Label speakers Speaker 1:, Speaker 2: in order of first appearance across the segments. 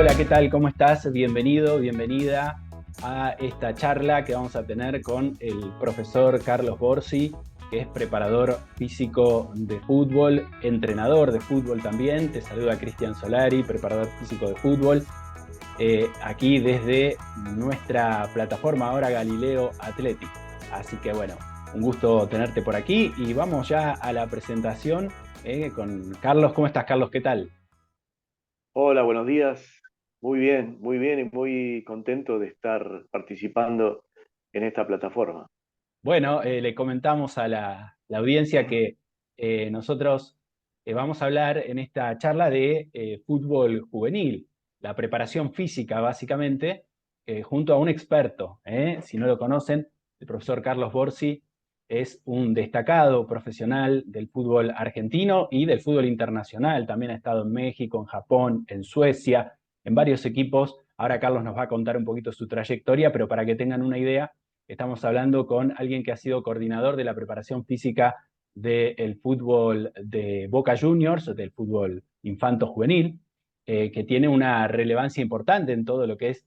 Speaker 1: Hola, ¿qué tal? ¿Cómo estás? Bienvenido, bienvenida a esta charla que vamos a tener con el profesor Carlos Borsi, que es preparador físico de fútbol, entrenador de fútbol también. Te saluda Cristian Solari, preparador físico de fútbol, aquí desde nuestra plataforma ahora Galileo Athletic. Así que bueno, un gusto tenerte por aquí y vamos ya a la presentación con Carlos. ¿Cómo estás, Carlos? ¿Qué tal?
Speaker 2: Hola, buenos días. Muy bien y muy contento de estar participando en esta plataforma.
Speaker 1: Bueno, le comentamos a la audiencia que nosotros vamos a hablar en esta charla de fútbol juvenil, la preparación física básicamente, junto a un experto. Si no lo conocen, el profesor Carlos Borsi es un destacado profesional del fútbol argentino y del fútbol internacional. También ha estado en México, en Japón, en Suecia, en varios equipos. Ahora Carlos nos va a contar un poquito su trayectoria, pero para que tengan una idea, estamos hablando con alguien que ha sido coordinador de la preparación física del fútbol de Boca Juniors, del fútbol infanto-juvenil, que tiene una relevancia importante en todo lo que es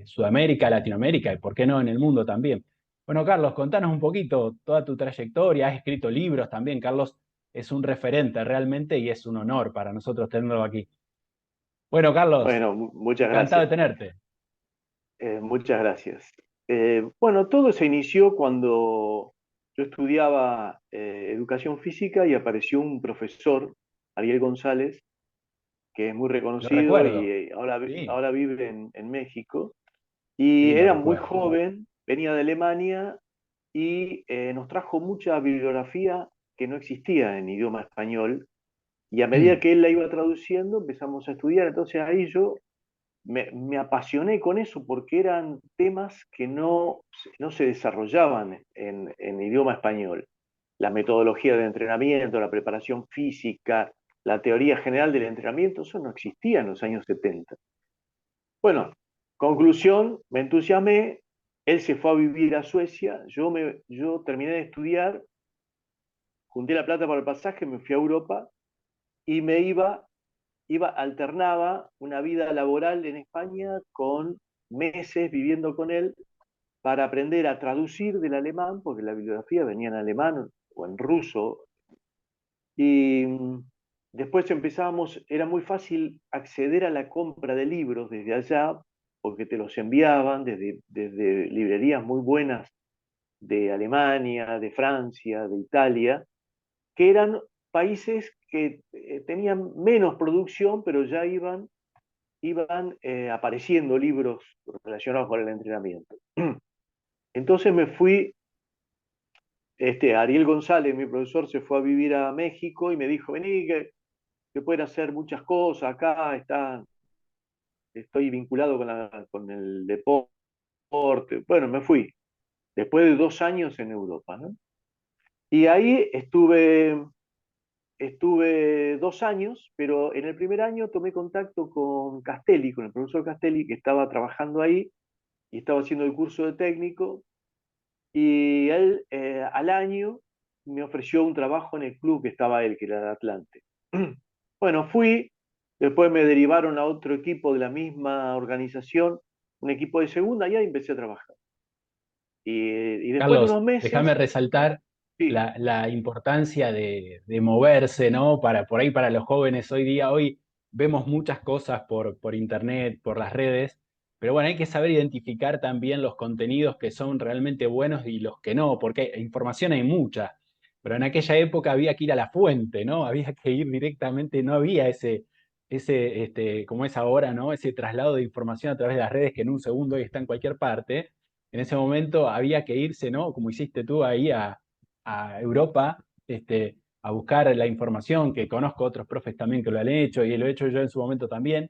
Speaker 1: Sudamérica, Latinoamérica y, por qué no, en el mundo también. Bueno, Carlos, contanos un poquito toda tu trayectoria. Has escrito libros también. Carlos es un referente realmente y es un honor para nosotros tenerlo aquí. Bueno, Carlos,
Speaker 2: Bueno, muchas
Speaker 1: encantado de
Speaker 2: gracias.
Speaker 1: tenerte.
Speaker 2: Muchas gracias. Bueno, todo se inició cuando yo estudiaba educación física y apareció un profesor, Ariel González, que es muy
Speaker 1: Lo
Speaker 2: reconocido y
Speaker 1: recuerdo. Sí,
Speaker 2: ahora vive en México. Y
Speaker 1: sí, lo
Speaker 2: era muy
Speaker 1: recuerdo.
Speaker 2: joven, venía de Alemania y nos trajo mucha bibliografía que no existía en idioma español. Y a medida
Speaker 1: Mm.
Speaker 2: que él la iba traduciendo, empezamos a estudiar. Entonces ahí yo me apasioné con eso porque eran temas que no se desarrollaban en idioma español. La metodología del entrenamiento, la preparación física, la teoría general del entrenamiento, eso no existía en los años 70. Bueno, conclusión, me entusiasmé, él se fue a vivir a Suecia, yo terminé de estudiar, junté la plata para el pasaje, me fui a Europa y alternaba una vida laboral en España con meses viviendo con él para aprender a traducir del alemán, porque la bibliografía venía en alemán o en ruso, y después empezábamos, era muy fácil acceder a la compra de libros desde allá, porque te los enviaban desde librerías muy buenas de Alemania, de Francia, de Italia, que eran países que tenían menos producción, pero ya iban apareciendo libros relacionados con el entrenamiento. Entonces me fui, Ariel González, mi profesor, se fue a vivir a México y me dijo, vení, que pueden hacer muchas cosas acá, estoy vinculado con el deporte. Bueno, me fui, después de 2 años en Europa, ¿no? Y ahí estuve 2 años, pero en el primer año tomé contacto con Castelli, con el profesor Castelli, que estaba trabajando ahí y estaba haciendo el curso de técnico, y él al año me ofreció un trabajo en el club que estaba él, que era el Atlante. Bueno, fui, después me derivaron a otro equipo de la misma organización, un equipo de segunda, y ahí empecé a trabajar. Y después de unos
Speaker 1: Carlos, déjame
Speaker 2: meses,
Speaker 1: resaltar
Speaker 2: sí,
Speaker 1: la importancia de moverse, ¿no? Por ahí, para los jóvenes hoy día, hoy vemos muchas cosas por internet, por las redes, pero bueno, hay que saber identificar también los contenidos que son realmente buenos y los que no, porque información hay mucha, pero en aquella época había que ir a la fuente, ¿no? Había que ir directamente, no había como es ahora, ¿no? Ese traslado de información a través de las redes que en un segundo hoy está en cualquier parte. En ese momento había que irse, ¿no? Como hiciste tú ahí a Europa, a buscar la información, que conozco otros profes también que lo han hecho y lo he hecho yo en su momento también.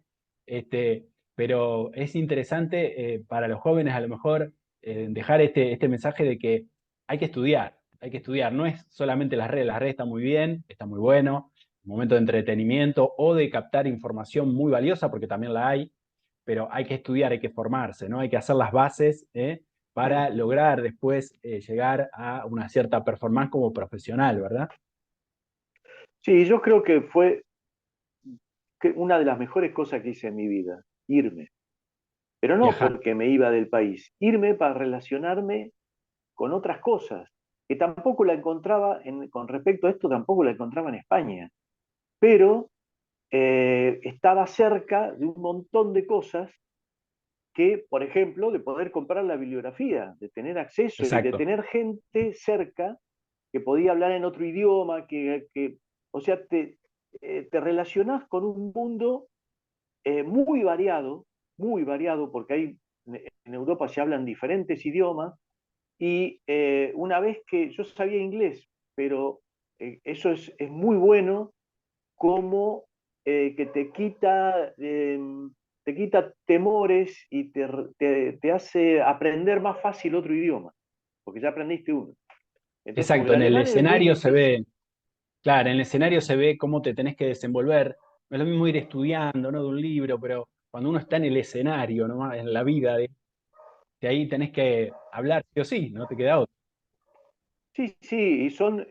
Speaker 1: Pero es interesante para los jóvenes a lo mejor dejar este mensaje de que hay que estudiar, hay que estudiar. No es solamente las redes están muy bien, está muy bueno, un momento de entretenimiento o de captar información muy valiosa, porque también la hay, pero hay que estudiar, hay que formarse, ¿no? Hay que hacer las bases, para lograr después llegar a una cierta performance como profesional, ¿verdad?
Speaker 2: sí, yo creo que fue una de las mejores cosas que hice en mi vida. irme. Pero no
Speaker 1: Viajar.
Speaker 2: porque me iba del país, irme para relacionarme con otras cosas, que tampoco la encontraba, con respecto a esto, tampoco la encontraba en España, pero estaba cerca de un montón de cosas que, por ejemplo, de poder comprar la bibliografía, de tener acceso y de
Speaker 1: Exacto.
Speaker 2: tener gente cerca que podía hablar en otro idioma, o sea, te relacionás con un mundo muy variado, porque hay, en Europa se hablan diferentes idiomas, y una vez que yo sabía inglés, pero eso es muy bueno como que te quita temores y te hace aprender más fácil otro idioma, porque ya aprendiste uno. Entonces, porque
Speaker 1: Exacto.
Speaker 2: el
Speaker 1: En el
Speaker 2: alemán es muy
Speaker 1: escenario se
Speaker 2: difícil.
Speaker 1: ve, claro, en el escenario se ve cómo te tenés que desenvolver. No es lo mismo ir estudiando, ¿no? De un libro, pero cuando uno está en el escenario, ¿no? En la vida, de ahí tenés que hablar sí o sí, no te queda otra.
Speaker 2: Sí, sí, y son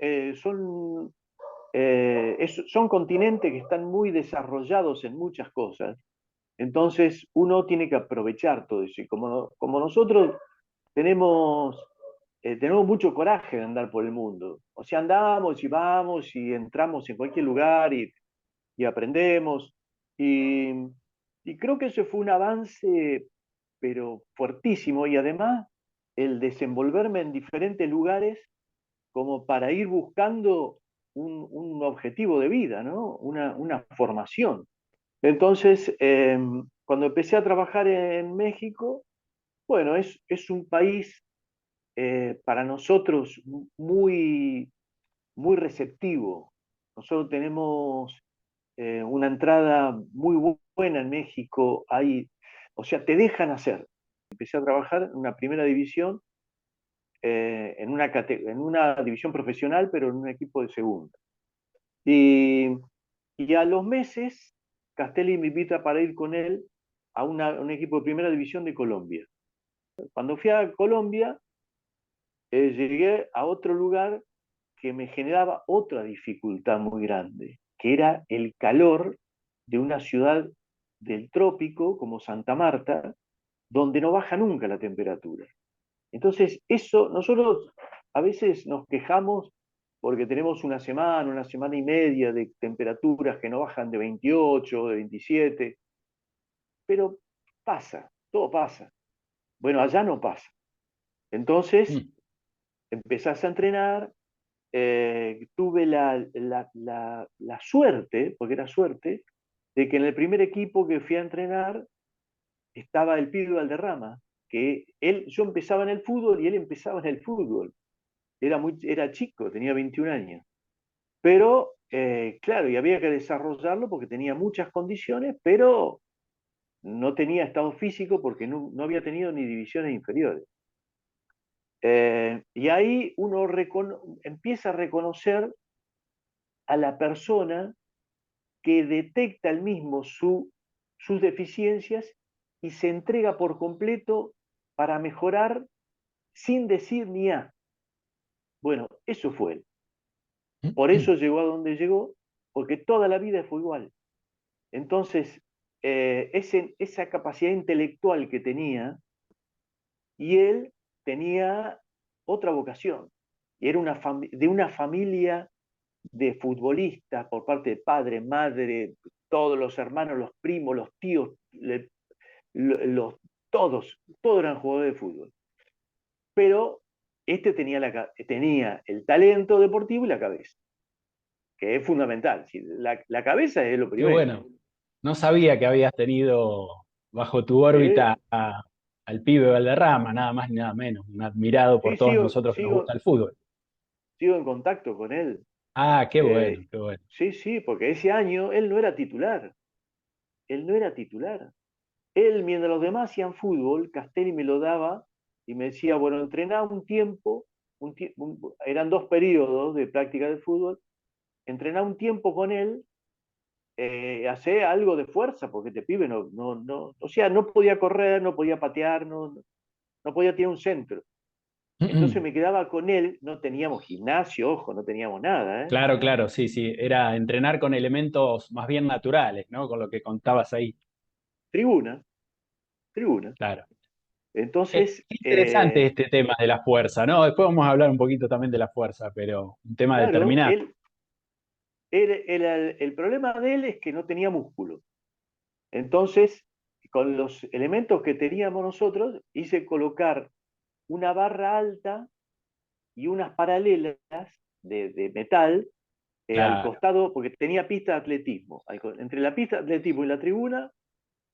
Speaker 2: continentes que están muy desarrollados en muchas cosas. Entonces, uno tiene que aprovechar todo eso. Y como nosotros tenemos, tenemos mucho coraje de andar por el mundo. O sea, andamos y vamos y entramos en cualquier lugar y aprendemos. Y, y creo que eso fue un avance, pero fuertísimo. Y además, el desenvolverme en diferentes lugares como para ir buscando un objetivo de vida, ¿no? Una formación. Entonces, cuando empecé a trabajar en México, bueno, es un país para nosotros muy receptivo. Nosotros tenemos una entrada muy buena en México. O sea, te dejan hacer. Empecé a trabajar en una primera división, en una división profesional, pero en un equipo de segunda. Y, y a los meses, Castelli me invita para ir con él a un equipo de primera división de Colombia. Cuando fui a Colombia, llegué a otro lugar que me generaba otra dificultad muy grande, que era el calor de una ciudad del trópico como Santa Marta, donde no baja nunca la temperatura. Entonces, eso, nosotros a veces nos quejamos porque tenemos una semana y media de temperaturas que no bajan de 28, de 27, pero pasa, todo pasa. Bueno, allá no pasa. Entonces,
Speaker 1: Mm.
Speaker 2: empezás a entrenar, tuve la suerte, porque era suerte, de que en el primer equipo que fui a entrenar estaba el Pibe Valderrama, yo empezaba en el fútbol y él empezaba en el fútbol. Era chico, tenía 21 años. Pero, claro, y había que desarrollarlo porque tenía muchas condiciones, pero no tenía estado físico porque no había tenido ni divisiones inferiores. Y ahí uno empieza a reconocer a la persona que detecta el mismo sus deficiencias y se entrega por completo para mejorar sin decir ni a. Bueno, eso fue él. Por eso llegó a donde llegó, porque toda la vida fue igual. Entonces, esa capacidad intelectual que tenía, y él tenía otra vocación, y era de una familia de futbolistas por parte de padre, madre, todos los hermanos, los primos, los tíos, los, todos eran jugadores de fútbol. Pero este tenía el talento deportivo y la cabeza, que es fundamental. La cabeza es lo
Speaker 1: Qué
Speaker 2: primero.
Speaker 1: bueno. No sabía que habías tenido bajo tu
Speaker 2: Eh,
Speaker 1: órbita al pibe Valderrama, nada más ni nada menos, un admirado por
Speaker 2: sí,
Speaker 1: todos nosotros que nos gusta
Speaker 2: sigo,
Speaker 1: el fútbol.
Speaker 2: sigo en contacto con él.
Speaker 1: Ah, qué bueno,
Speaker 2: Eh,
Speaker 1: qué bueno.
Speaker 2: sí, sí, porque ese año él no era titular. Él no era titular. Él, mientras los demás hacían fútbol, Castelli me lo daba y me decía, bueno, entrená un tiempo, eran 2 periodos de práctica de fútbol, entrená un tiempo con él, hacé algo de fuerza, porque este pibe o sea, no podía correr, no podía patear, no podía tirar un centro. Entonces me quedaba con él, no teníamos gimnasio, ojo, no teníamos nada, ¿eh?
Speaker 1: Claro, claro, sí, sí. Era entrenar con elementos más bien naturales, ¿no? Con lo que contabas ahí.
Speaker 2: tribuna, tribuna.
Speaker 1: claro.
Speaker 2: Entonces,
Speaker 1: Qué interesante este tema de la fuerza, ¿no? Después vamos a hablar un poquito también de la fuerza, pero un tema
Speaker 2: claro,
Speaker 1: determinante.
Speaker 2: el problema de él es que no tenía músculo. Entonces, con los elementos que teníamos nosotros, hice colocar una barra alta y unas paralelas de metal al
Speaker 1: Claro,
Speaker 2: costado, porque tenía pista de atletismo. Entre la pista de atletismo y la tribuna,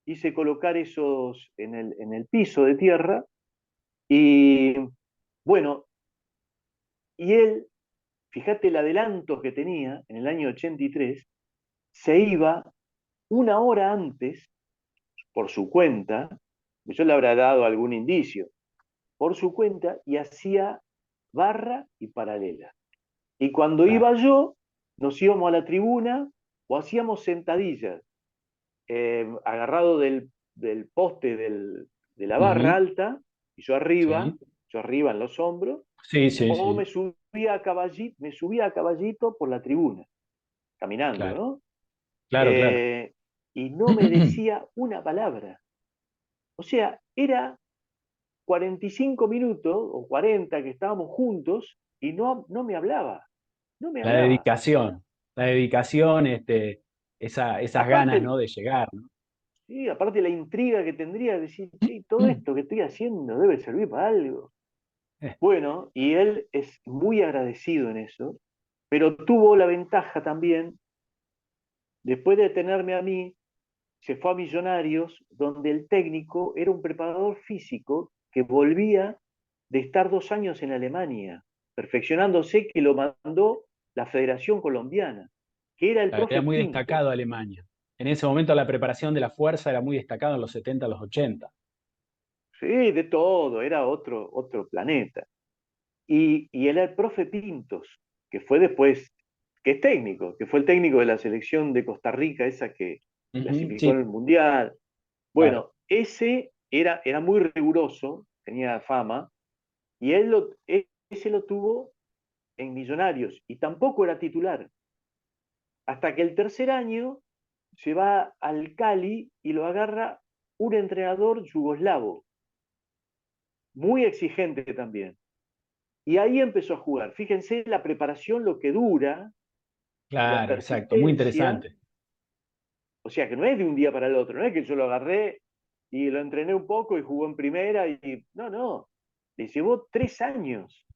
Speaker 2: hice colocar esos en el piso de tierra. Y bueno, y él, fíjate el adelanto que tenía en el año 83, se iba una hora antes por su cuenta, yo le habrá dado algún indicio, por su cuenta y hacía barra y paralela. Y cuando
Speaker 1: claro.
Speaker 2: iba yo, nos íbamos a la tribuna o hacíamos sentadillas, agarrado del poste de la barra
Speaker 1: Ujú,
Speaker 2: alta, y
Speaker 1: sí,
Speaker 2: yo arriba en los hombros,
Speaker 1: sí, sí,
Speaker 2: o
Speaker 1: sí,
Speaker 2: me subía a caballito por la tribuna, caminando,
Speaker 1: claro,
Speaker 2: ¿no?
Speaker 1: claro, claro.
Speaker 2: Eh, y no me decía una palabra. O sea, era 45 minutos o 40 que estábamos juntos y no me hablaba, no me
Speaker 1: La
Speaker 2: hablaba.
Speaker 1: dedicación, la dedicación, esas ganas,
Speaker 2: Aparte,
Speaker 1: ¿no? De llegar, ¿no?
Speaker 2: sí, aparte la intriga que tendría de decir, che, todo esto que estoy haciendo debe servir para algo. Bueno, y él es muy agradecido en eso, pero tuvo la ventaja también, después de tenerme a mí, se fue a Millonarios, donde el técnico era un preparador físico que volvía de estar 2 años en Alemania, perfeccionándose, que lo mandó la Federación Colombiana, que era el
Speaker 1: Claro, era
Speaker 2: profe
Speaker 1: muy
Speaker 2: Pinto.
Speaker 1: destacado Alemania. En ese momento la preparación de la fuerza era muy destacada en los 70, los 80.
Speaker 2: Sí, de todo, era otro planeta. Y él era el profe Pintos, que fue después, que es técnico, que fue el técnico de la selección de Costa Rica, esa que
Speaker 1: Ujú,
Speaker 2: clasificó en
Speaker 1: sí,
Speaker 2: el Mundial.
Speaker 1: claro,
Speaker 2: Bueno, ese era muy riguroso, tenía fama, y ese lo tuvo en Millonarios, y tampoco era titular. Hasta que el tercer año se va al Cali y lo agarra un entrenador yugoslavo, muy exigente también. Y ahí empezó a jugar. Fíjense la preparación, lo que dura y la
Speaker 1: claro, exacto, muy
Speaker 2: persistencia.
Speaker 1: interesante.
Speaker 2: O sea, que no es de un día para el otro, no es que yo lo agarré y lo entrené un poco y jugó en primera y no, no, le llevó 3 años,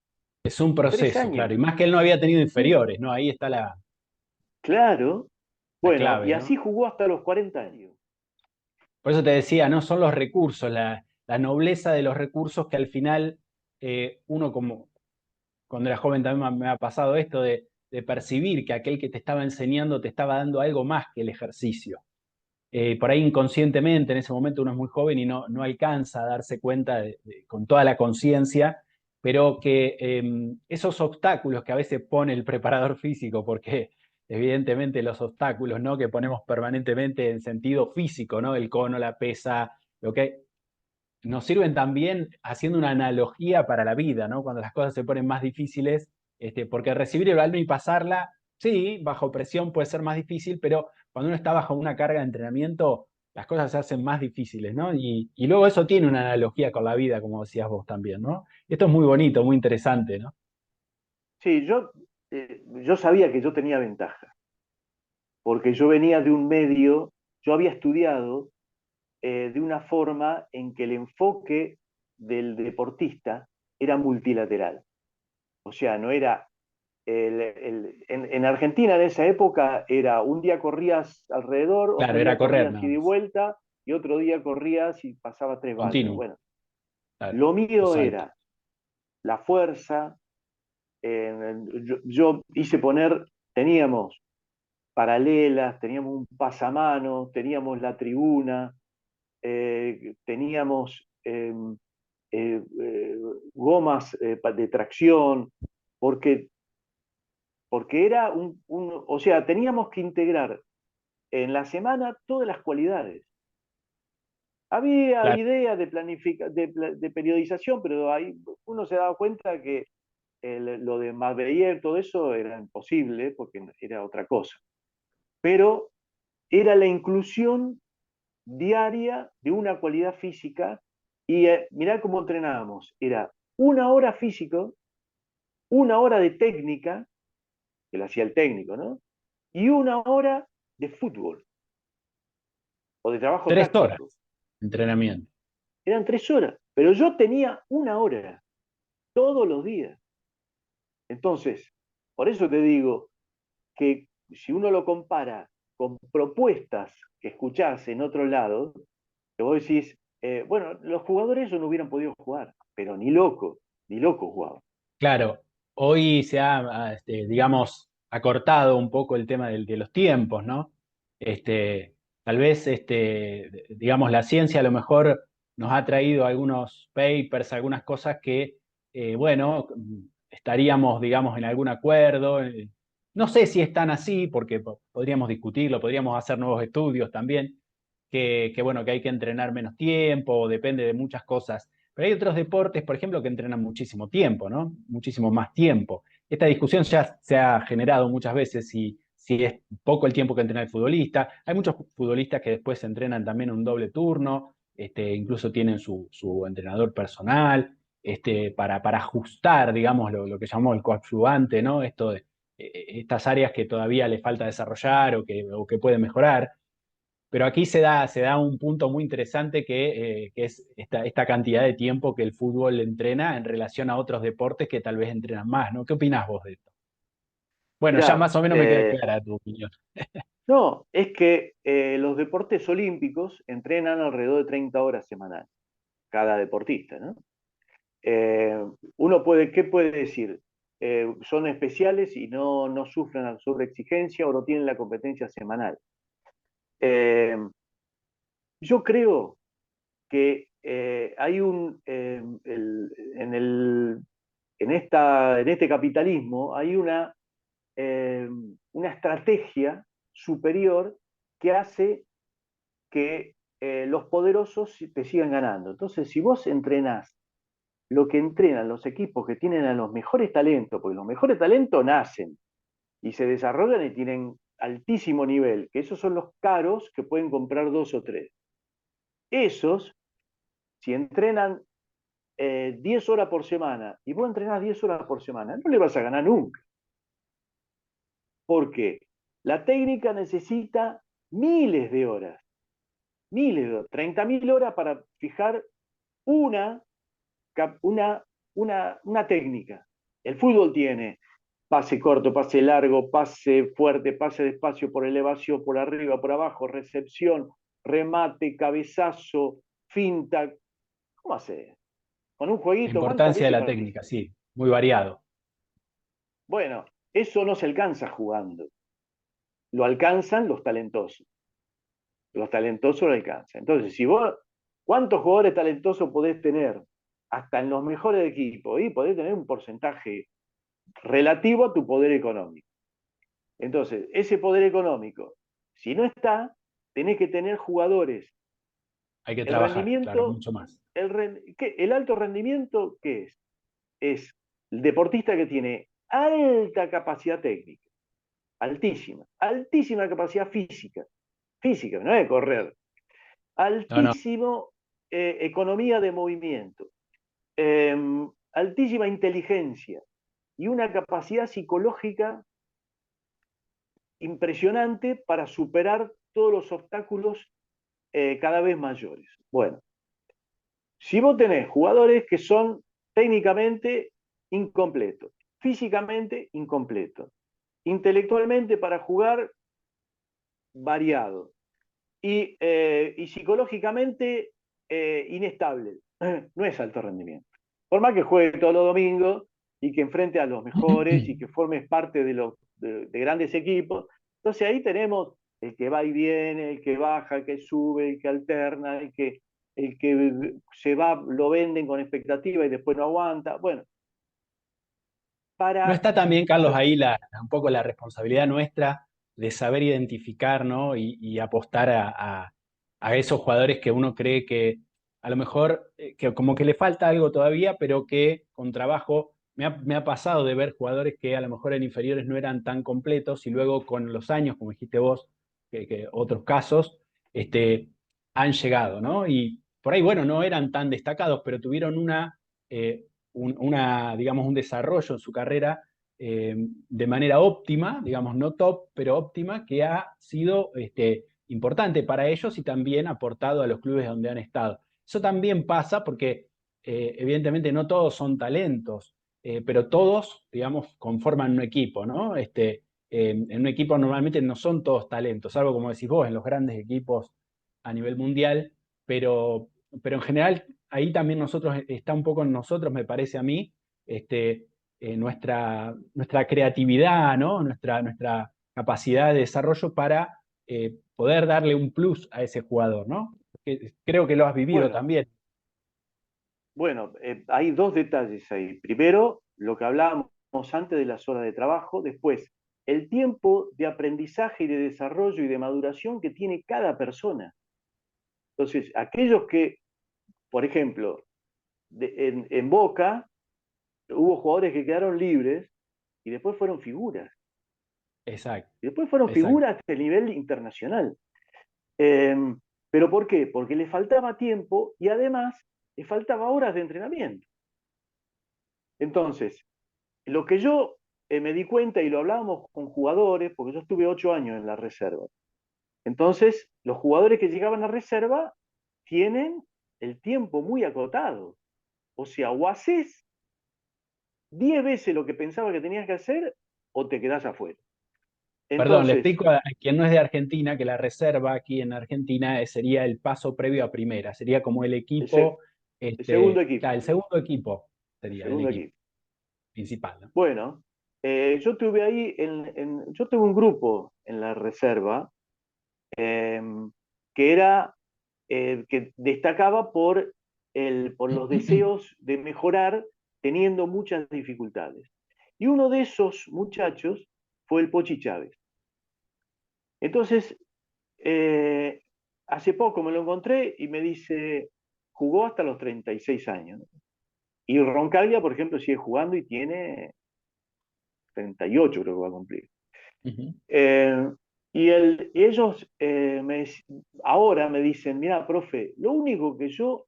Speaker 1: Es un
Speaker 2: tres
Speaker 1: proceso, claro,
Speaker 2: años.
Speaker 1: y más que él no había tenido
Speaker 2: Sí,
Speaker 1: inferiores, ¿no? Ahí está
Speaker 2: claro.
Speaker 1: la
Speaker 2: Bueno,
Speaker 1: clave,
Speaker 2: y así
Speaker 1: ¿no?
Speaker 2: jugó hasta los 40 años.
Speaker 1: Por eso te decía, no son los recursos, la nobleza de los recursos que al final uno como cuando era joven también me ha pasado esto de percibir que aquel que te estaba enseñando te estaba dando algo más que el ejercicio. Por ahí inconscientemente en ese momento uno es muy joven y no alcanza a darse cuenta con toda la conciencia, pero que esos obstáculos que a veces pone el preparador físico, porque evidentemente los obstáculos, ¿no? Que ponemos permanentemente en sentido físico, ¿no? El cono, la pesa, lo que nos sirven también haciendo una analogía para la vida, ¿no? Cuando las cosas se ponen más difíciles, porque recibir el balón y pasarla, sí, bajo presión puede ser más difícil, pero cuando uno está bajo una carga de entrenamiento, las cosas se hacen más difíciles, ¿no? Y luego eso tiene una analogía con la vida, como decías vos también, ¿no? Esto es muy bonito, muy interesante, ¿no?
Speaker 2: Sí, yo sabía que yo tenía ventaja, porque yo venía de un medio, yo había estudiado de una forma en que el enfoque del deportista era multilateral. O sea, no era en Argentina en esa época era un día corrías alrededor,
Speaker 1: Claro,
Speaker 2: otro
Speaker 1: era
Speaker 2: día
Speaker 1: correr
Speaker 2: corrías
Speaker 1: nada
Speaker 2: ida y
Speaker 1: más,
Speaker 2: vuelta y otro día corrías y pasaba 3 baldas.
Speaker 1: continuo,
Speaker 2: Bueno,
Speaker 1: claro,
Speaker 2: lo
Speaker 1: los
Speaker 2: mío
Speaker 1: saltos.
Speaker 2: era la fuerza. Yo hice poner, teníamos paralelas, teníamos un pasamano, teníamos la tribuna, teníamos gomas de tracción, porque, porque era o sea, teníamos que integrar en la semana todas las cualidades. Había
Speaker 1: Claro,
Speaker 2: ideas de periodización, pero ahí uno se daba cuenta que lo de Mabreyer, todo eso era imposible porque era otra cosa. Pero era la inclusión diaria de una cualidad física y mirá cómo entrenábamos. Era 1 hora físico, 1 hora de técnica, que lo hacía el técnico, ¿no? Y 1 hora de fútbol o de trabajo
Speaker 1: 3 horas
Speaker 2: táctico.
Speaker 1: de entrenamiento.
Speaker 2: Eran 3 horas, pero yo tenía 1 hora todos los días. Entonces, por eso te digo que si uno lo compara con propuestas que escuchás en otro lado, que vos decís, bueno, los jugadores eso no hubieran podido jugar, pero ni loco jugaban.
Speaker 1: Claro, hoy se ha, digamos, acortado un poco el tema de los tiempos, ¿no? Tal vez, digamos, la ciencia a lo mejor nos ha traído algunos papers, algunas cosas que, bueno, estaríamos, digamos, en algún acuerdo. No sé si es tan así, porque podríamos discutirlo, podríamos hacer nuevos estudios también, bueno, que hay que entrenar menos tiempo, depende de muchas cosas. Pero hay otros deportes, por ejemplo, que entrenan muchísimo tiempo, ¿no? Muchísimo más tiempo. Esta discusión ya se ha generado muchas veces si es poco el tiempo que entrena el futbolista. Hay muchos futbolistas que después entrenan también un doble turno, incluso tienen su entrenador personal, para ajustar, digamos, lo que llamamos el coadyuvante, ¿no? Estas áreas que todavía le falta desarrollar o que puede mejorar. Pero aquí se da un punto muy interesante que es esta cantidad de tiempo que el fútbol entrena en relación a otros deportes que tal vez entrenan más, ¿no? ¿Qué opinás vos de esto? Bueno, ya
Speaker 2: Mirá,
Speaker 1: más o menos me queda clara tu opinión.
Speaker 2: no, es que los deportes olímpicos entrenan alrededor de 30 horas semanales, cada deportista, ¿no? Eh, Uno puede, ¿qué puede decir? Son especiales y no sufren la sobreexigencia o no tienen la competencia semanal. Eh, yo creo que hay en este capitalismo hay una estrategia superior que hace que los poderosos te sigan ganando. Entonces, si vos entrenás lo que entrenan los equipos que tienen a los mejores talentos, porque los mejores talentos nacen y se desarrollan y tienen altísimo nivel, que esos son los caros que pueden comprar dos o tres. Esos, si entrenan 10 horas por semana y vos entrenás 10 horas por semana, no le vas a ganar nunca. ¿Por qué? La técnica necesita miles de horas, 30.000 horas para fijar una, una, una técnica. El fútbol tiene pase corto, pase largo, pase fuerte, pase despacio, por elevación, por arriba, por abajo, recepción, remate, cabezazo, finta. ¿Cómo hace? Con un
Speaker 1: La
Speaker 2: jueguito, ¿cuántas
Speaker 1: importancia de
Speaker 2: veces
Speaker 1: la técnica,
Speaker 2: participa?
Speaker 1: sí, muy variado.
Speaker 2: Bueno, eso no se alcanza jugando. Lo alcanzan los talentosos. Los talentosos lo alcanzan. Entonces, si vos, ¿cuántos jugadores talentosos podés tener? Hasta en los mejores equipos. Y podés tener un porcentaje relativo a tu poder económico. Entonces, ese poder económico, si no está, tenés que tener jugadores.
Speaker 1: Hay que
Speaker 2: El
Speaker 1: trabajar, claro,
Speaker 2: rendimiento,
Speaker 1: mucho más.
Speaker 2: el alto rendimiento, ¿qué es? Es el deportista que tiene alta capacidad técnica, altísima, altísima capacidad física, no es correr,
Speaker 1: No, no,
Speaker 2: altísimo economía de movimiento, eh, altísima inteligencia y una capacidad psicológica impresionante para superar todos los obstáculos cada vez mayores. Bueno, si vos tenés jugadores que son técnicamente incompletos, físicamente incompletos, intelectualmente para jugar variado y psicológicamente inestable, no es alto rendimiento. Por más que juegue todos los domingos y que enfrente a los mejores y que formes parte de grandes equipos, entonces ahí tenemos el que va y viene, el que baja, el que sube, el que alterna, el que se va, lo venden con expectativa y después no aguanta. Bueno,
Speaker 1: No
Speaker 2: para...
Speaker 1: está también, Carlos, ahí un poco la responsabilidad nuestra de saber identificar, ¿no? Y apostar a esos jugadores que uno cree que a lo mejor que como que le falta algo todavía, pero que con trabajo me ha pasado de ver jugadores que a lo mejor en inferiores no eran tan completos y luego con los años, como dijiste vos, que otros casos, este, han llegado, ¿no? Y por ahí, bueno, no eran tan destacados, pero tuvieron digamos, un desarrollo en su carrera de manera óptima, digamos, no top, pero óptima, que ha sido importante para ellos y también aportado a los clubes donde han estado. Eso también pasa porque evidentemente no todos son talentos, pero todos, digamos, conforman un equipo, ¿no? En un equipo normalmente no son todos talentos, algo como decís vos, en los grandes equipos a nivel mundial, pero, pero en general ahí también nosotros, está un poco en nosotros, me parece a mí, nuestra creatividad, ¿no? Nuestra capacidad de desarrollo para poder darle un plus a ese jugador, ¿no? Creo que lo has vivido
Speaker 2: Bueno,
Speaker 1: también.
Speaker 2: bueno, hay dos detalles ahí. Primero, lo que hablábamos antes de las horas de trabajo. Después, el tiempo de aprendizaje y de desarrollo y de maduración que tiene cada persona. Entonces, aquellos que, por ejemplo, en Boca hubo jugadores que quedaron libres y después fueron figuras.
Speaker 1: Exacto,
Speaker 2: Y después fueron
Speaker 1: exacto.
Speaker 2: figuras a nivel internacional. Eh, ¿Pero por qué? Porque le faltaba tiempo y además le faltaba horas de entrenamiento. Entonces, lo que yo me di cuenta y lo hablábamos con jugadores, porque yo estuve 8 años en la reserva. Entonces, los jugadores que llegaban a reserva tienen el tiempo muy acotado. O sea, o haces 10 veces lo que pensaba que tenías que hacer o te quedás afuera.
Speaker 1: Perdón, le
Speaker 2: Entonces,
Speaker 1: explico a quien no es de Argentina que la reserva aquí en Argentina sería el paso previo a primera, sería como el
Speaker 2: el, se-
Speaker 1: equipo,
Speaker 2: el segundo
Speaker 1: claro,
Speaker 2: equipo,
Speaker 1: el segundo equipo
Speaker 2: el
Speaker 1: sería el
Speaker 2: segundo
Speaker 1: equipo
Speaker 2: equipo.
Speaker 1: principal, ¿no?
Speaker 2: Bueno, yo tuve ahí, yo tuve un grupo en la reserva eh, que era, que destacaba por los deseos de mejorar teniendo muchas dificultades. Y uno de esos muchachos fue el Pochi Chávez. Entonces, eh, hace poco me lo encontré y me dice, jugó hasta los 36 años. Y Roncaglia, por ejemplo, sigue jugando y tiene 38, creo que va a cumplir.
Speaker 1: Ujú.
Speaker 2: Eh, y ellos ahora me dicen, mira, profe, lo único que yo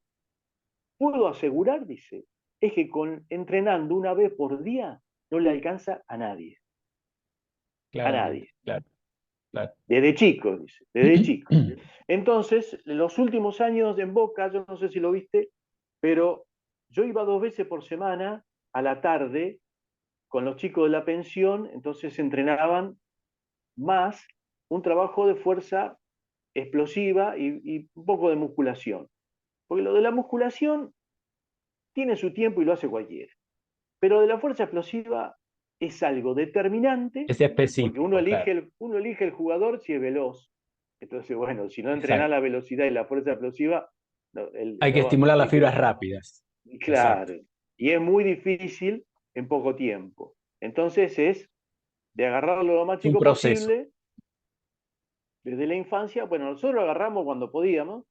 Speaker 2: puedo asegurar, dice, es que entrenando una vez por día no le alcanza a nadie, a
Speaker 1: Claramente,
Speaker 2: nadie.
Speaker 1: claro, claro.
Speaker 2: Desde chico, dice, desde chico. Entonces, los últimos años en Boca, yo no sé si lo viste, pero yo iba 2 veces por semana a la tarde con los chicos de la pensión, entonces entrenaban más un trabajo de fuerza explosiva y un poco de musculación. Porque lo de la musculación tiene su tiempo y lo hace cualquiera. Pero de la fuerza explosiva es algo determinante
Speaker 1: Es
Speaker 2: porque
Speaker 1: específico, claro,
Speaker 2: uno elige el jugador si es veloz. Entonces, bueno, si no entrenás
Speaker 1: exacto.
Speaker 2: la velocidad y la fuerza explosiva, no,
Speaker 1: Hay que
Speaker 2: no va,
Speaker 1: estimular las fibras rápidas, exacto.
Speaker 2: claro. Y es muy difícil en poco tiempo. Entonces es de agarrarlo lo más
Speaker 1: Es un
Speaker 2: chico
Speaker 1: proceso.
Speaker 2: posible desde la infancia. Bueno, nosotros lo agarramos cuando podíamos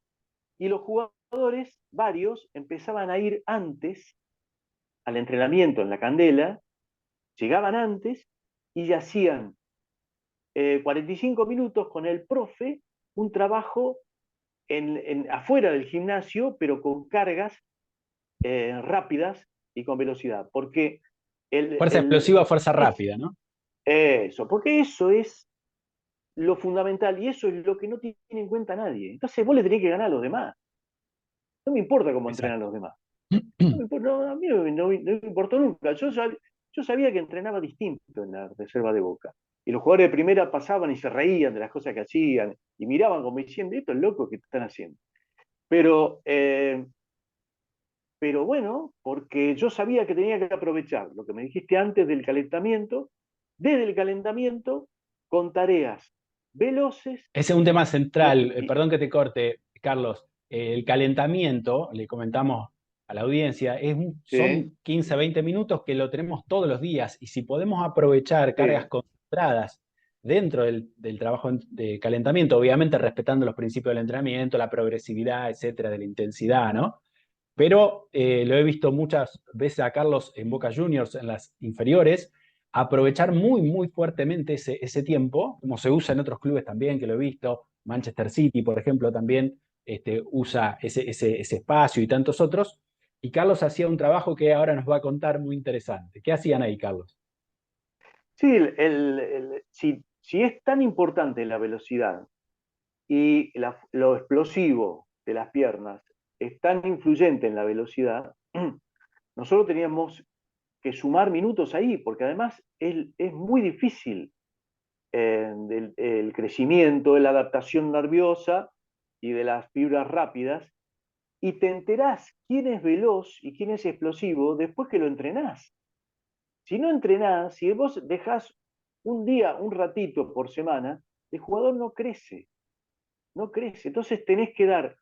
Speaker 2: y los jugadores, varios, empezaban a ir antes al entrenamiento en la Candela, llegaban antes y ya hacían 45 minutos con el profe, un trabajo afuera del gimnasio, pero con cargas rápidas y con velocidad. Porque el,
Speaker 1: Fuerza
Speaker 2: el,
Speaker 1: explosiva, fuerza
Speaker 2: es
Speaker 1: rápida, ¿no?
Speaker 2: porque eso es lo fundamental y eso es lo que no tiene en cuenta nadie. Entonces vos le tenés que ganar a los demás. No me importa cómo entrenan
Speaker 1: Exacto.
Speaker 2: los demás. No me importa, no, a mí no me importó nunca. Yo sabía que entrenaba distinto en la reserva de Boca. Y los jugadores de primera pasaban y se reían de las cosas que hacían y miraban como diciendo, esto es loco que están haciendo. Pero, eh, pero bueno, porque yo sabía que tenía que aprovechar lo que me dijiste antes del calentamiento, desde el calentamiento, con tareas veloces
Speaker 1: Ese es un tema
Speaker 2: y,
Speaker 1: central,
Speaker 2: y-
Speaker 1: perdón que te corte, Carlos. El calentamiento, le comentamos a la audiencia,
Speaker 2: sí,
Speaker 1: son 15, 20 minutos que lo tenemos todos los días y si podemos aprovechar cargas
Speaker 2: sí,
Speaker 1: concentradas dentro del trabajo de calentamiento, obviamente respetando los principios del entrenamiento, la progresividad, etcétera, de la intensidad, ¿no? Pero lo he visto muchas veces a Carlos en Boca Juniors, en las inferiores, aprovechar muy, muy fuertemente ese tiempo, como se usa en otros clubes también, que lo he visto, Manchester City, por ejemplo, también, usa ese espacio y tantos otros. Y Carlos hacía un trabajo que ahora nos va a contar muy interesante. ¿Qué hacían ahí, Carlos?
Speaker 2: Sí, si es tan importante la velocidad y lo explosivo de las piernas es tan influyente en la velocidad, nosotros teníamos que sumar minutos ahí, porque además es muy difícil el crecimiento, la adaptación nerviosa y de las fibras rápidas, y te enterás quién es veloz y quién es explosivo después que lo entrenás. Si no entrenás, si vos dejás un día, un ratito por semana, el jugador no crece, no crece. Entonces tenés que dar,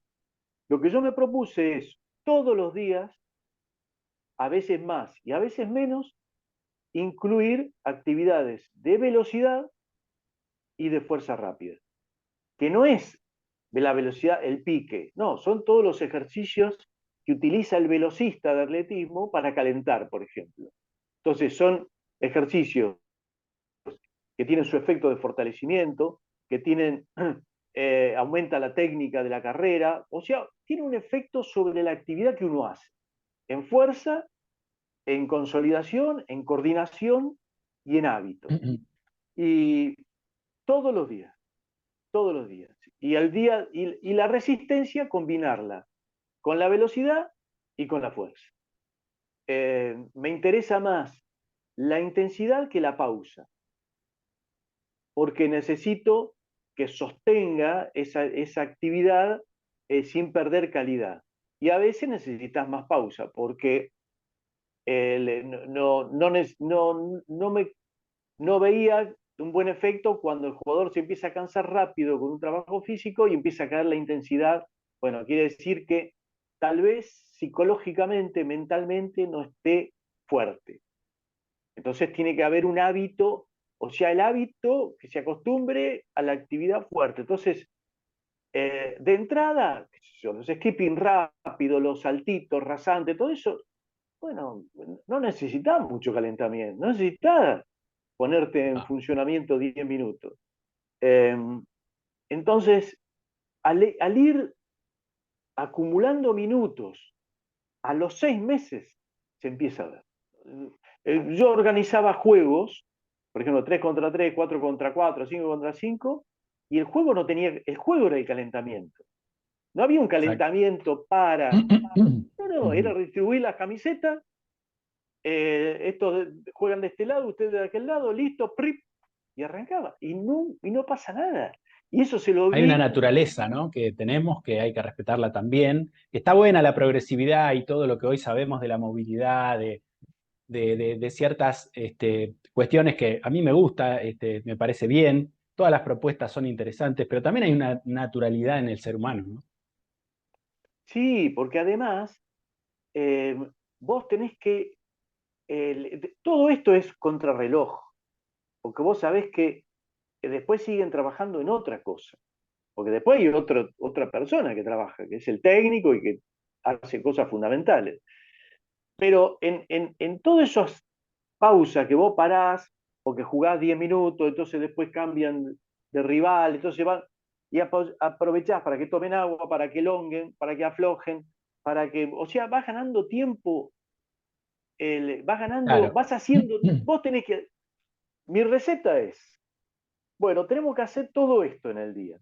Speaker 2: lo que yo me propuse es todos los días, a veces más y a veces menos, incluir actividades de velocidad y de fuerza rápida, que no es de la velocidad el pique, no, son todos los ejercicios que utiliza el velocista de atletismo para calentar, por ejemplo. Entonces son ejercicios que tienen su efecto de fortalecimiento, que tienen, aumenta la técnica de la carrera, o sea, tiene un efecto sobre la actividad que uno hace, en fuerza, en consolidación, en coordinación y en hábito. Y todos los días, todos los días. Y, y la resistencia, combinarla con la velocidad y con la fuerza. Me interesa más la intensidad que la pausa, porque necesito que sostenga esa actividad sin perder calidad. Y a veces necesitas más pausa, porque no veía un buen efecto cuando el jugador se empieza a cansar rápido con un trabajo físico y empieza a caer la intensidad. Bueno, quiere decir que tal vez psicológicamente, mentalmente no esté fuerte. Entonces tiene que haber un hábito, o sea, el hábito que se acostumbre a la actividad fuerte. Entonces, de entrada, los skipping rápido, los saltitos rasantes, todo eso, bueno, no necesitas mucho calentamiento, no necesitas ponerte en
Speaker 1: Ah,
Speaker 2: funcionamiento 10 minutos. Eh, entonces, al ir acumulando minutos, a los 6 meses se empieza a ver. Yo organizaba juegos, por ejemplo, 3 contra 3, 4 contra 4, 5 contra 5, y el juego no tenía, el juego era el calentamiento. No había un
Speaker 1: exacto.
Speaker 2: calentamiento no, no, era distribuir las camisetas, estos juegan de este lado, ustedes de aquel lado, listo, prip, y arrancaba. Y no pasa nada. Y eso se lo
Speaker 1: Hay una
Speaker 2: vi.
Speaker 1: naturaleza, ¿no? Que tenemos que hay que respetarla también. Está buena la progresividad y todo lo que hoy sabemos de la movilidad, de ciertas cuestiones que a mí me gusta, me parece bien. Todas las propuestas son interesantes, pero también hay una naturalidad en el ser humano, ¿no?
Speaker 2: Sí, porque además eh, vos tenés que, todo esto es contrarreloj, porque vos sabés que después siguen trabajando en otra cosa, porque después hay otra persona que trabaja, que es el técnico y que hace cosas fundamentales. Pero en todas esas pausas que vos parás, porque jugás 10 minutos, entonces después cambian de rival, entonces van y aprovechás para que tomen agua, para que elonguen, para que aflojen, para que, o sea, vas ganando tiempo, vas ganando,
Speaker 1: Claro.
Speaker 2: vas haciendo, vos tenés que, mi receta es, bueno, tenemos que hacer todo esto en el día,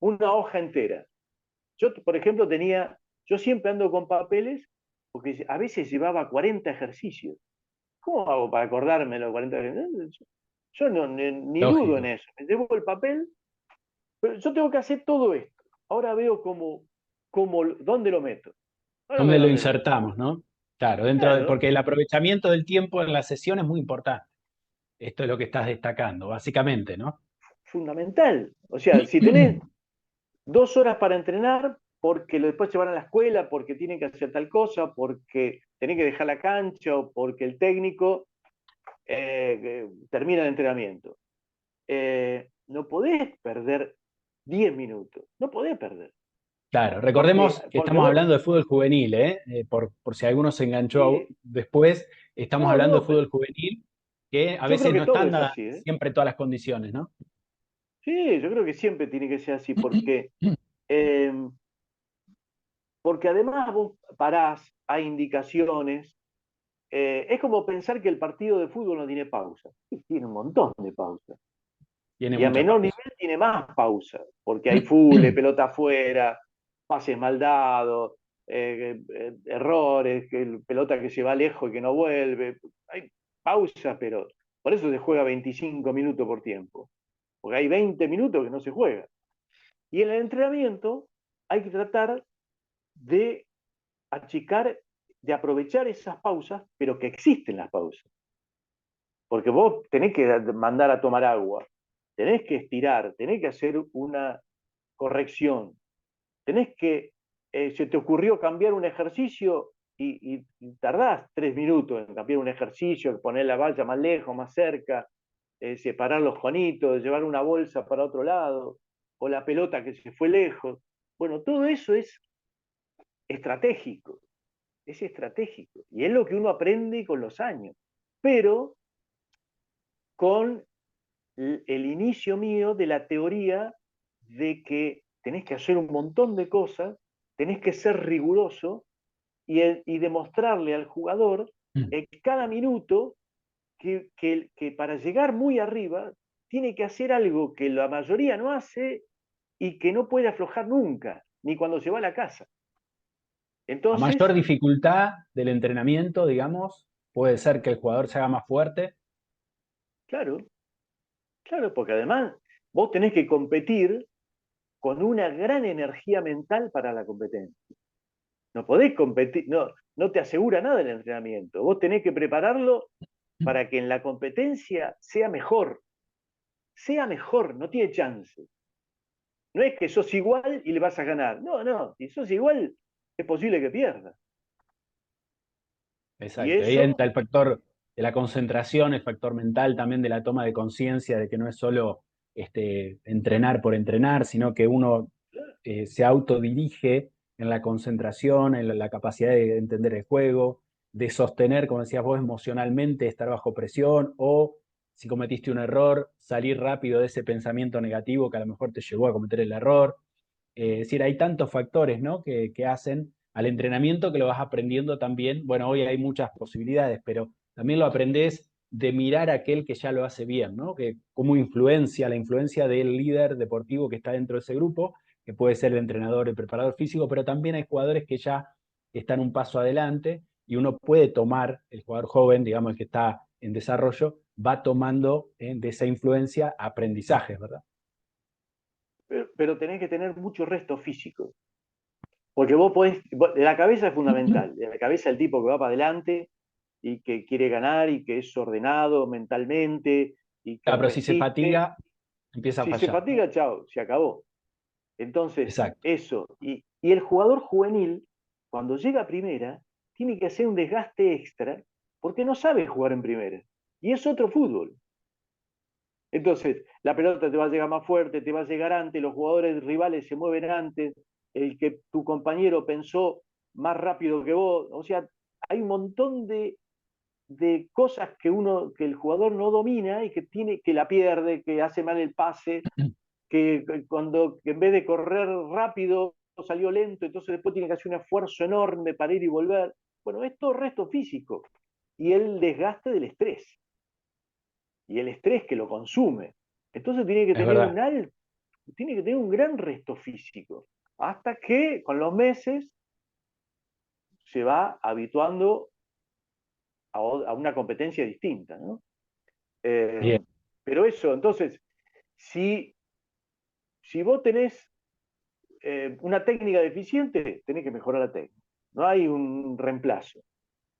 Speaker 2: una hoja entera. Yo, por ejemplo, yo siempre ando con papeles, porque a veces llevaba 40 ejercicios. ¿Cómo hago para acordarme los 40 ejercicios? Yo no, ni dudo en
Speaker 1: Lógico.
Speaker 2: eso. Me llevo el papel, pero yo tengo que hacer todo esto. Ahora veo dónde lo meto. Ahora
Speaker 1: ¿Dónde
Speaker 2: veo
Speaker 1: lo
Speaker 2: dónde lo meto.
Speaker 1: insertamos, no? Claro,
Speaker 2: Claro,
Speaker 1: porque el aprovechamiento del tiempo en la sesión es muy importante. Esto es lo que estás destacando, básicamente, ¿no?
Speaker 2: fundamental. O sea, si tenés 2 horas para entrenar, porque después se van a la escuela, porque tienen que hacer tal cosa, porque tenés que dejar la cancha o porque el técnico termina el entrenamiento. No podés perder 10 minutos, no podés perder.
Speaker 1: Claro,
Speaker 2: Porque,
Speaker 1: recordemos que
Speaker 2: porque
Speaker 1: estamos
Speaker 2: vos,
Speaker 1: hablando de fútbol juvenil, ¿eh? Por si alguno se enganchó
Speaker 2: sí,
Speaker 1: después, estamos
Speaker 2: no,
Speaker 1: hablando de
Speaker 2: no,
Speaker 1: fútbol juvenil, que a
Speaker 2: yo creo
Speaker 1: veces
Speaker 2: que
Speaker 1: no
Speaker 2: todo
Speaker 1: están
Speaker 2: es así, ¿eh?
Speaker 1: siempre todas las condiciones, ¿no?
Speaker 2: Sí, yo creo que siempre tiene que ser así, porque eh, porque además vos parás, hay indicaciones. Es como pensar que el partido de fútbol no tiene pausa. Tiene un montón de pausas.
Speaker 1: Tiene
Speaker 2: Y a
Speaker 1: mucha
Speaker 2: menor
Speaker 1: pausa.
Speaker 2: nivel tiene más pausa, porque hay full, pelota afuera, pases mal dados, errores, pelota que se va lejos y que no vuelve. Hay pausa, pero por eso se juega 25 minutos por tiempo, porque hay 20 minutos que no se juega. Y en el entrenamiento hay que tratar de achicar, de aprovechar esas pausas, pero que existen las pausas. Porque vos tenés que mandar a tomar agua, tenés que estirar, tenés que hacer una corrección, tenés que, se te ocurrió cambiar un ejercicio y tardás 3 minutos en cambiar un ejercicio, poner la valla más lejos, más cerca, separar los jonitos, llevar una bolsa para otro lado, o la pelota que se fue lejos. Bueno, todo eso estratégico, es estratégico, y es lo que uno aprende con los años, pero con el inicio mío de la teoría de que tenés que hacer un montón de cosas, tenés que ser riguroso y demostrarle al jugador en cada minuto que para llegar muy arriba tiene que hacer algo que la mayoría no hace y que no puede aflojar nunca, ni cuando se va a la casa.
Speaker 1: A mayor
Speaker 2: Entonces,
Speaker 1: dificultad del entrenamiento, digamos, puede ser que el jugador se haga más fuerte.
Speaker 2: claro, claro, porque además vos tenés que competir con una gran energía mental para la competencia. No podés competir, no te asegura nada el entrenamiento. Vos tenés que prepararlo para que en la competencia sea mejor, no tiene chance. No es que sos igual y le vas a ganar. No, no, si sos igual, es posible que pierdas. Y
Speaker 1: Exacto. Ahí
Speaker 2: eso,
Speaker 1: entra el factor de la concentración, el factor mental también de la toma de conciencia de que no es solo entrenar por entrenar, sino que uno se autodirige en la concentración, en la capacidad de entender el juego, de sostener, como decías vos, emocionalmente, estar bajo presión o si cometiste un error, salir rápido de ese pensamiento negativo que a lo mejor te llevó a cometer el error. Es decir, hay tantos factores, ¿no? que hacen al entrenamiento que lo vas aprendiendo también. Bueno, hoy hay muchas posibilidades, pero también lo aprendes de mirar a aquel que ya lo hace bien, ¿no? Que cómo influencia, la influencia del líder deportivo que está dentro de ese grupo, que puede ser el entrenador, el preparador físico, pero también hay jugadores que ya están un paso adelante y uno puede tomar, el jugador joven, digamos, el que está en desarrollo, va tomando de esa influencia aprendizajes, ¿verdad?
Speaker 2: pero tenés que tener mucho resto físico. Porque la cabeza es fundamental. La cabeza el tipo que va para adelante y que quiere ganar y que es ordenado mentalmente y que
Speaker 1: Claro, pero si se
Speaker 2: resiste.
Speaker 1: fatiga, empieza a
Speaker 2: Si se
Speaker 1: fallar, ¿no?
Speaker 2: fatiga, chao, se acabó. Entonces,
Speaker 1: Exacto.
Speaker 2: eso. Y el jugador juvenil, cuando llega a primera, tiene que hacer un desgaste extra porque no sabe jugar en primera. Y es otro fútbol. Entonces, la pelota te va a llegar más fuerte, te va a llegar antes, los jugadores rivales se mueven antes, el que tu compañero pensó más rápido que vos. O sea, hay un montón de cosas que el jugador no domina y que la pierde, que hace mal el pase, que en vez de correr rápido salió lento, entonces después tiene que hacer un esfuerzo enorme para ir y volver. Bueno, es todo resto físico y el desgaste del estrés y el estrés que lo consume. Entonces
Speaker 1: Es verdad.
Speaker 2: tiene que tener un gran resto físico, hasta que con los meses se va habituando a una competencia distinta, ¿no? Eh,
Speaker 1: Bien.
Speaker 2: pero eso, entonces, si, si vos tenés una técnica deficiente, tenés que mejorar la técnica. No hay un reemplazo.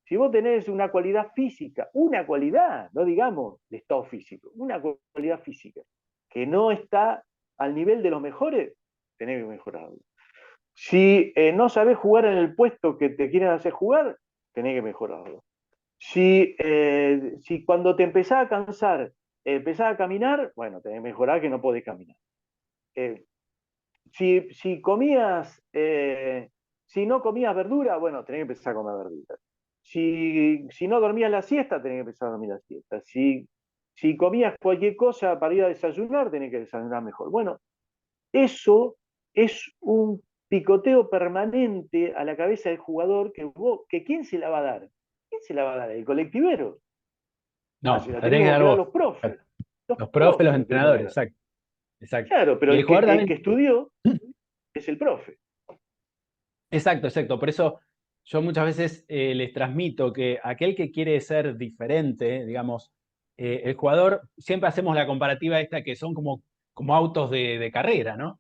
Speaker 2: Si vos tenés una cualidad física, una cualidad, no digamos de estado físico, una cualidad física que no está al nivel de los mejores, tenés que mejorarlo. Si no sabés jugar en el puesto que te quieren hacer jugar, tenés que mejorarlo. Si cuando te empezás a cansar, empezás a caminar, bueno, tenés que mejorar que no podés caminar. Eh, si comías, si no comías verdura, bueno, tenés que empezar a comer verdura. Si no dormías la siesta, tenés que empezar a dormir la siesta. Si comías cualquier cosa para ir a desayunar, tenés que desayunar mejor. Bueno, eso es un picoteo permanente a la cabeza del jugador que ¿quién se la va a dar? ¿Quién se la va a dar? ¿El colectivero? Ah,
Speaker 1: No,
Speaker 2: se la
Speaker 1: la tenés que
Speaker 2: tenemos
Speaker 1: dar
Speaker 2: que dar
Speaker 1: vos.
Speaker 2: los profes. Los
Speaker 1: Los profes, los
Speaker 2: profes lo tenemos que
Speaker 1: entrenadores,
Speaker 2: dar.
Speaker 1: exacto, exacto.
Speaker 2: Claro, pero
Speaker 1: Y el jugador
Speaker 2: el
Speaker 1: también.
Speaker 2: que estudió es el profe.
Speaker 1: Exacto, exacto. Por eso yo muchas veces les transmito que aquel que quiere ser diferente, digamos, el jugador, siempre hacemos la comparativa esta que son como autos de carrera, ¿no?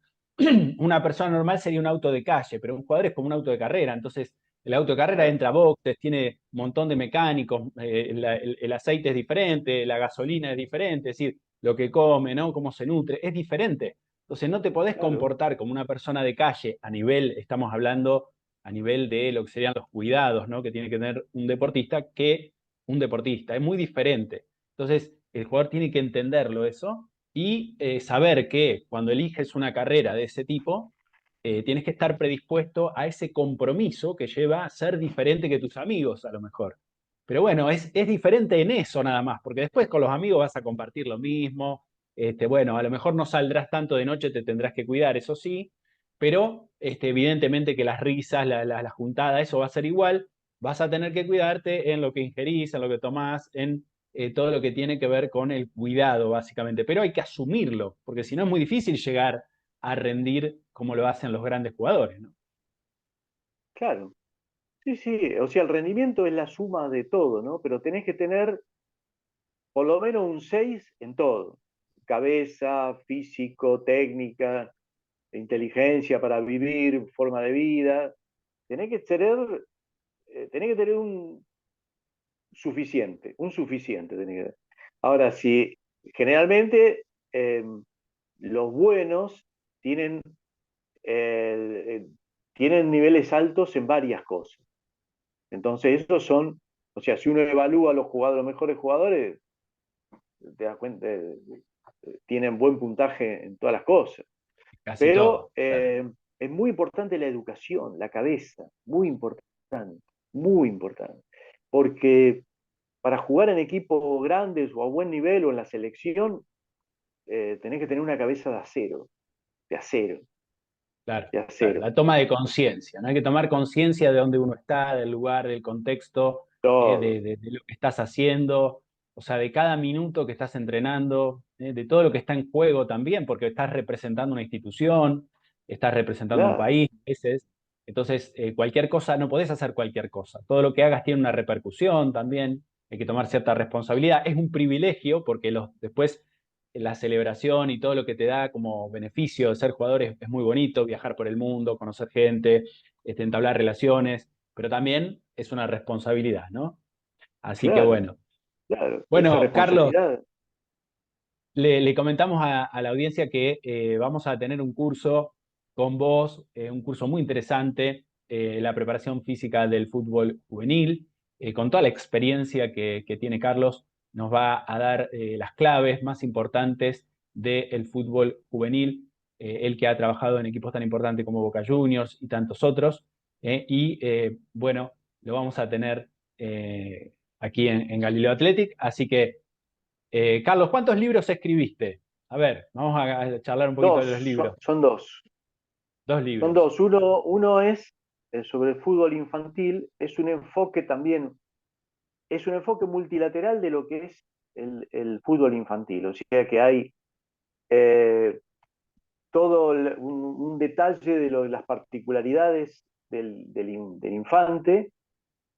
Speaker 1: Una persona normal sería un auto de calle, pero un jugador es como un auto de carrera. Entonces, el auto de carrera
Speaker 2: Claro,
Speaker 1: entra a boxes, tiene un montón de mecánicos, el aceite es diferente, la gasolina es diferente, es decir, lo que come, ¿no? Cómo se nutre, es diferente. Entonces no te podés
Speaker 2: claro,
Speaker 1: comportar como una persona de calle a nivel, estamos hablando a nivel de lo que serían los cuidados, ¿no? Que tiene que tener un deportista que un deportista. Es muy diferente. Entonces el jugador tiene que entenderlo eso y saber que cuando eliges una carrera de ese tipo, tienes que estar predispuesto a ese compromiso que lleva a ser diferente que tus amigos, a lo mejor. Pero bueno, es diferente en eso nada más, porque después con los amigos vas a compartir lo mismo, bueno, a lo mejor no saldrás tanto de noche, te tendrás que cuidar, eso sí, pero evidentemente que las risas, la juntada, eso va a ser igual, vas a tener que cuidarte en lo que ingerís, en lo que tomás, en todo lo que tiene que ver con el cuidado, básicamente, pero hay que asumirlo, porque si no es muy difícil llegar a rendir como lo hacen los grandes jugadores, ¿no?
Speaker 2: claro. Sí, sí, o sea, el rendimiento es la suma de todo, ¿no? Pero tenés que tener por lo menos un 6 en todo. Cabeza, físico, técnica, inteligencia para vivir, forma de vida. Tenés que tener, tenés que tener un suficiente. Tenés que... Ahora, si generalmente los buenos tienen, eh, eh, tienen niveles altos en varias cosas. Entonces, esos son, o sea, si uno evalúa a los jugadores, los mejores jugadores, te das cuenta, tienen buen puntaje en todas las cosas.
Speaker 1: Casi
Speaker 2: Pero
Speaker 1: todo. Claro.
Speaker 2: es muy importante la educación, la cabeza, muy importante. Porque para jugar en equipos grandes o a buen nivel o en la selección, tenés que tener una cabeza de acero,
Speaker 1: Claro,
Speaker 2: de
Speaker 1: claro,
Speaker 2: acero.
Speaker 1: la toma de conciencia, ¿no? Hay que tomar conciencia de dónde uno está, del lugar, del contexto,
Speaker 2: Todo,
Speaker 1: de lo que estás haciendo, o sea, de cada minuto que estás entrenando, de todo lo que está en juego también, porque estás representando una institución, estás representando un
Speaker 2: claro,
Speaker 1: país, a veces. Entonces, cualquier cosa, no podés hacer cualquier cosa. Todo lo que hagas tiene una repercusión también, hay que tomar cierta responsabilidad. Es un privilegio porque después la celebración y todo lo que te da como beneficio de ser jugador es muy bonito, viajar por el mundo, conocer gente, entablar relaciones, pero también es una responsabilidad, ¿no? Así que
Speaker 2: claro,
Speaker 1: bueno.
Speaker 2: claro. Esa
Speaker 1: Bueno, Carlos,
Speaker 2: responsabilidad,
Speaker 1: le comentamos a la audiencia que vamos a tener un curso con vos, un curso muy interesante, la preparación física del fútbol juvenil, con toda la experiencia que tiene Carlos, nos va a dar las claves más importantes del fútbol juvenil, él que ha trabajado en equipos tan importantes como Boca Juniors y tantos otros, bueno, lo vamos a tener aquí en Galileo Athletic, así que Carlos, ¿cuántos libros escribiste? A ver, vamos a charlar un poquito de los libros.
Speaker 2: son dos.
Speaker 1: Dos
Speaker 2: Son
Speaker 1: libros.
Speaker 2: dos. Uno es sobre el fútbol infantil, es un enfoque también, es un enfoque multilateral de lo que es el fútbol infantil. O sea que hay eh, todo un detalle de las particularidades del infante,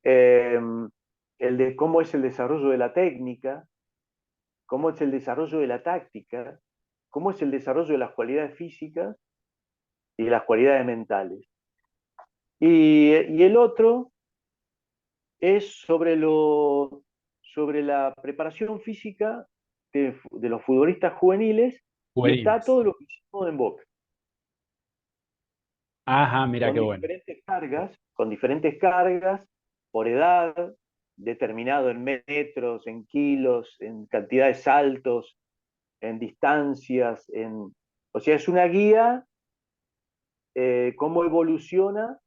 Speaker 2: eh, el de cómo es el desarrollo de la técnica, cómo es el desarrollo de la táctica, cómo es el desarrollo de las cualidades físicas y de las cualidades mentales. Y el otro es sobre la preparación física de los futbolistas juveniles y está
Speaker 1: Juveniles.
Speaker 2: todo lo que hicimos en Boca,
Speaker 1: Ajá, mira qué bueno.
Speaker 2: con diferentes cargas por edad, determinado en metros, en kilos, en cantidades saltos, en distancias, o sea, es una guía cómo evoluciona,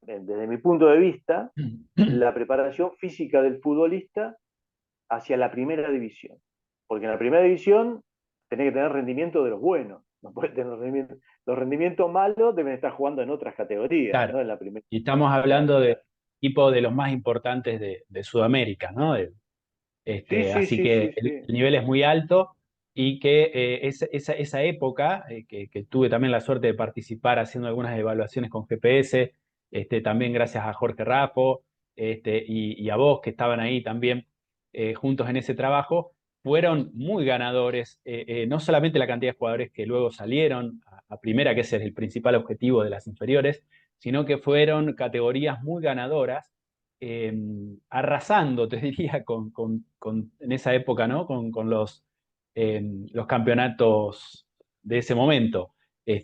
Speaker 2: desde mi punto de vista, la preparación física del futbolista hacia la primera división. Porque en la primera división tenés que tener rendimiento de los buenos, no puedes tener rendimiento. Los rendimientos malos deben estar jugando en otras categorías,
Speaker 1: Claro.
Speaker 2: no en la primera.
Speaker 1: Y estamos hablando de equipos de los más importantes de Sudamérica, ¿no?
Speaker 2: Sí, sí,
Speaker 1: Así
Speaker 2: sí,
Speaker 1: que
Speaker 2: sí,
Speaker 1: el
Speaker 2: sí.
Speaker 1: nivel es muy alto y que esa época, que tuve también la suerte de participar haciendo algunas evaluaciones con GPS, también gracias a Jorge Rapo, y a vos que estaban ahí también juntos en ese trabajo, fueron muy ganadores, no solamente la cantidad de jugadores que luego salieron a primera, que ese es el principal objetivo de las inferiores, sino que fueron categorías muy ganadoras, eh, arrasando, te diría, en esa época, ¿no? Con los campeonatos de ese momento.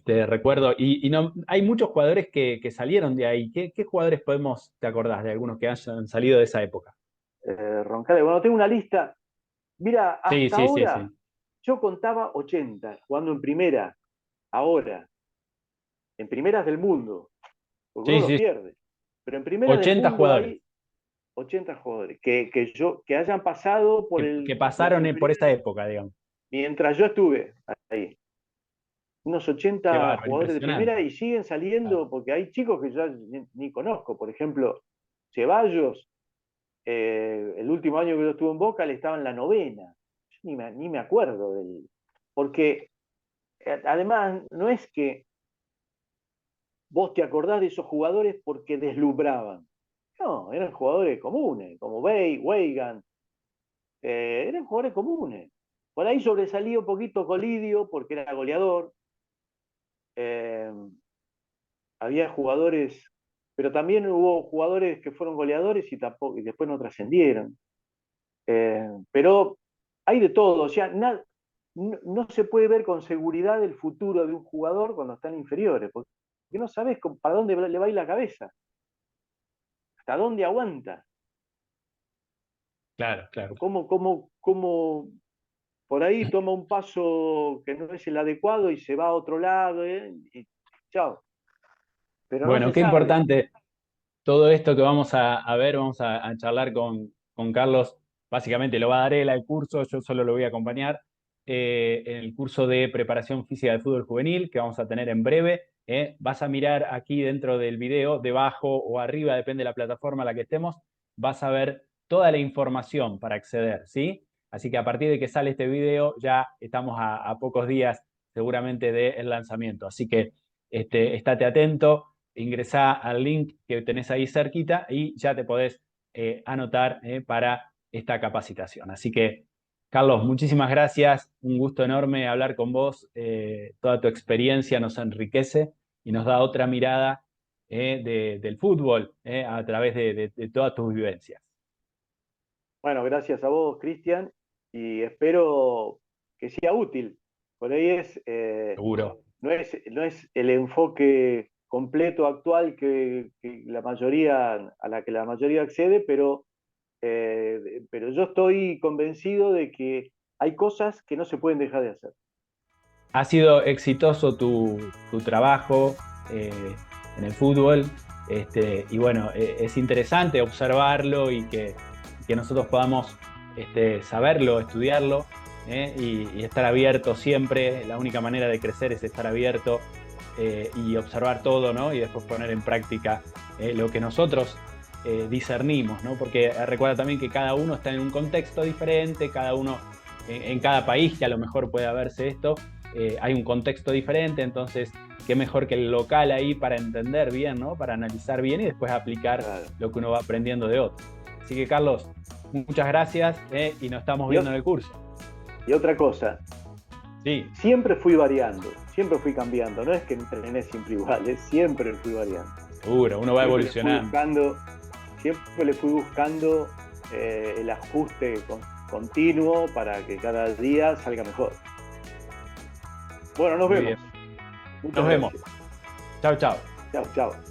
Speaker 1: Recuerdo, y no, hay muchos jugadores que salieron de ahí. ¿Qué jugadores te acordás de algunos que hayan salido de esa época?
Speaker 2: Roncalli, bueno, tengo una lista. Mira,
Speaker 1: Sí,
Speaker 2: hasta
Speaker 1: sí, sí,
Speaker 2: ahora
Speaker 1: sí.
Speaker 2: yo contaba 80 jugando en primera, ahora, en primeras del mundo, porque uno
Speaker 1: Sí,
Speaker 2: lo
Speaker 1: sí,
Speaker 2: pierde. Pero en primeras del
Speaker 1: 80
Speaker 2: mundo
Speaker 1: jugadores
Speaker 2: hay 80 jugadores que hayan pasado por
Speaker 1: que
Speaker 2: las
Speaker 1: pasaron por esa
Speaker 2: inferiores
Speaker 1: época, digamos.
Speaker 2: mientras yo estuve ahí. Unos
Speaker 1: Qué
Speaker 2: 80
Speaker 1: bárbaro,
Speaker 2: jugadores de primera
Speaker 1: impresionante.
Speaker 2: y siguen
Speaker 1: Claro.
Speaker 2: saliendo porque hay chicos que yo ni conozco. Por ejemplo, Ceballos, el último año que yo estuve en Boca, le estaba en la novena. Yo ni me acuerdo de él. Porque además no es que vos te acordás de esos jugadores porque deslumbraban. No, eran jugadores comunes, como Weigan, eran jugadores comunes. Por ahí sobresalía un poquito Colidio porque era goleador. Eh, había jugadores, pero también hubo jugadores que fueron goleadores y después no trascendieron. Pero hay de todo, o sea, no se puede ver con seguridad el futuro de un jugador cuando están inferiores, porque no sabes para dónde le va a ir la cabeza, hasta dónde aguanta,
Speaker 1: Claro, claro.
Speaker 2: cómo por ahí toma un paso que no es el adecuado y se va a otro lado, y chao. Pero no
Speaker 1: Bueno,
Speaker 2: se
Speaker 1: qué
Speaker 2: sabe.
Speaker 1: importante todo esto que vamos a ver, vamos a charlar con Carlos. Básicamente lo va a dar él al curso, yo solo lo voy a acompañar en el curso de preparación física de fútbol juvenil que vamos a tener en breve. Vas a mirar aquí dentro del video, debajo o arriba, depende de la plataforma a la que estemos, vas a ver toda la información para acceder, ¿sí? Así que a partir de que sale este video ya estamos a pocos días seguramente del lanzamiento. Así que estate atento, ingresá al link que tenés ahí cerquita y ya te podés anotar para esta capacitación. Así que, Carlos, muchísimas gracias. Un gusto enorme hablar con vos. Toda tu experiencia nos enriquece y nos da otra mirada del fútbol a través de todas tus vivencias.
Speaker 2: Bueno, gracias a vos, Cristian, y espero que sea útil. Por ahí
Speaker 1: Seguro.
Speaker 2: no es el enfoque completo actual a la que la mayoría accede, pero yo estoy convencido de que hay cosas que no se pueden dejar de hacer.
Speaker 1: Ha sido exitoso tu trabajo en el fútbol, y bueno, es interesante observarlo y que nosotros podamos saberlo, estudiarlo, y estar abierto siempre. La única manera de crecer es estar abierto y observar todo, ¿no? Y después poner en práctica lo que nosotros discernimos, ¿no? Porque recuerda también que cada uno está en un contexto diferente, cada uno en cada país que a lo mejor pueda verse esto, hay un contexto diferente, entonces qué mejor que el local ahí para entender bien, ¿no? Para analizar bien y después aplicar
Speaker 2: Claro.
Speaker 1: lo que uno va aprendiendo de otro. Así que Carlos, muchas gracias y nos estamos
Speaker 2: Y,
Speaker 1: viendo en el curso.
Speaker 2: y otra cosa,
Speaker 1: Sí,
Speaker 2: siempre fui variando, siempre fui cambiando, no es que entrené siempre igual, siempre fui variando.
Speaker 1: seguro, uno va
Speaker 2: Siempre le fui
Speaker 1: evolucionando.
Speaker 2: buscando, siempre le fui buscando el ajuste continuo para que cada día salga mejor. Bueno, nos
Speaker 1: Muy
Speaker 2: vemos.
Speaker 1: bien.
Speaker 2: Muchas
Speaker 1: Nos vemos.
Speaker 2: gracias.
Speaker 1: Chao, chao.
Speaker 2: Chao, chao.